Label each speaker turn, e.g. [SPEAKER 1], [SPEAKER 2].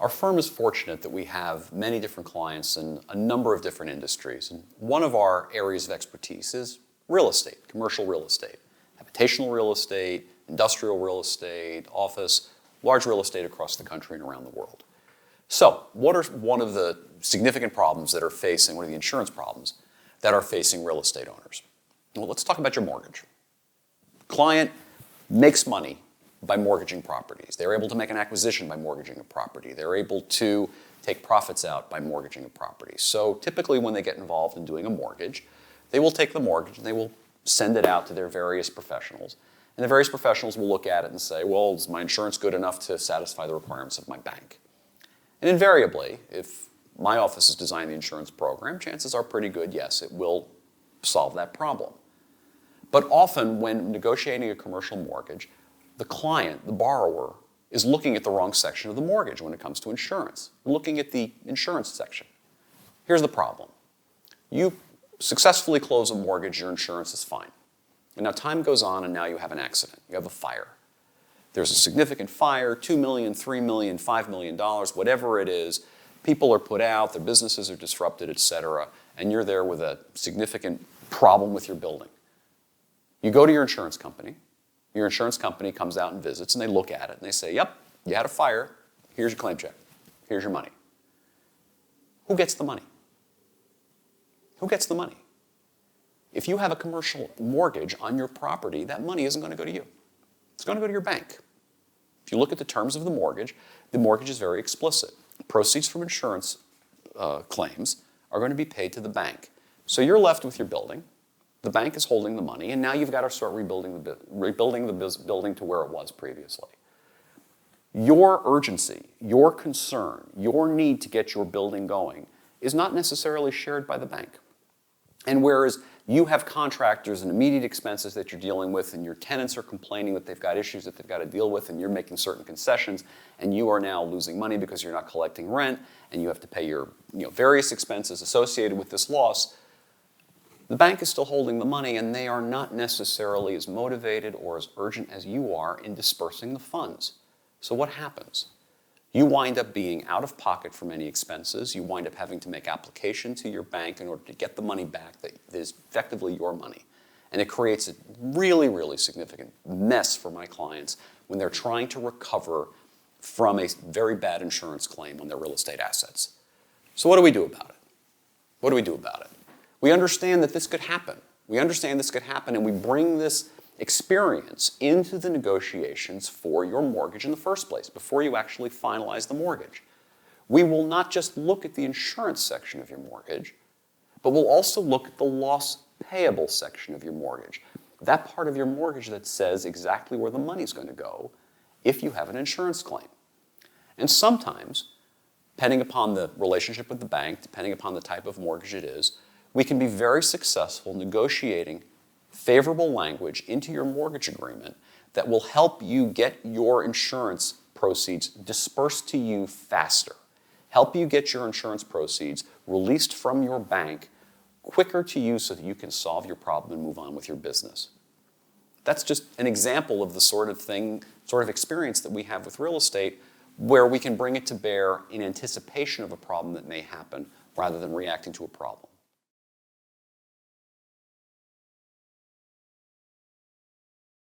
[SPEAKER 1] Our firm is fortunate that we have many different clients in a number of different industries. And one of our areas of expertise is real estate, commercial real estate, habitational real estate, industrial real estate, office, large real estate across the country and around the world. So, what are one of the significant problems that are facing, what are the insurance problems that are facing real estate owners? Well, let's talk about your mortgage. Client makes money by mortgaging properties. They're able to make an acquisition by mortgaging a property. They're able to take profits out by mortgaging a property. So typically when they get involved in doing a mortgage, they will take the mortgage and they will send it out to their various professionals. And the various professionals will look at it and say, well, is my insurance good enough to satisfy the requirements of my bank? And invariably, if my office is designing the insurance program, chances are pretty good, yes, it will solve that problem. But often when negotiating a commercial mortgage, the client, the borrower, is looking at the wrong section of the mortgage when it comes to insurance. They're looking at the insurance section. Here's the problem. You successfully close a mortgage, your insurance is fine. And now time goes on and now you have an accident. You have a fire. There's a significant fire, $2 million, $3 million, $5 million, whatever it is. People are put out, their businesses are disrupted, etc. And you're there with a significant problem with your building. You go to your insurance company. Your insurance company comes out and visits, and they look at it, and they say, yep, you had a fire. Here's your claim check. Here's your money. Who gets the money? Who gets the money? If you have a commercial mortgage on your property, that money isn't going to go to you. It's going to go to your bank. If you look at the terms of the mortgage is very explicit. Proceeds from insurance claims are going to be paid to the bank. So you're left with your building. The bank is holding the money, and now you've got to start rebuilding the building to where it was previously. Your urgency, your concern, your need to get your building going is not necessarily shared by the bank. And whereas you have contractors and immediate expenses that you're dealing with, and your tenants are complaining that they've got issues that they've got to deal with, and you're making certain concessions, and you are now losing money because you're not collecting rent, and you have to pay your various expenses associated with this loss, the bank is still holding the money, and they are not necessarily as motivated or as urgent as you are in dispersing the funds. So what happens? You wind up being out of pocket for many expenses. You wind up having to make application to your bank in order to get the money back that is effectively your money. And it creates a really, really significant mess for my clients when they're trying to recover from a very bad insurance claim on their real estate assets. So what do we do about it? What do we do about it? We understand that this could happen. We understand this could happen, and we bring this experience into the negotiations for your mortgage in the first place, before you actually finalize the mortgage. We will not just look at the insurance section of your mortgage, but we'll also look at the loss payable section of your mortgage. That part of your mortgage that says exactly where the money's going to go if you have an insurance claim. And sometimes, depending upon the relationship with the bank, depending upon the type of mortgage it is, we can be very successful negotiating favorable language into your mortgage agreement that will help you get your insurance proceeds dispersed to you faster, help you get your insurance proceeds released from your bank quicker to you so that you can solve your problem and move on with your business. That's just an example of the sort of experience that we have with real estate, where we can bring it to bear in anticipation of a problem that may happen rather than reacting to a problem.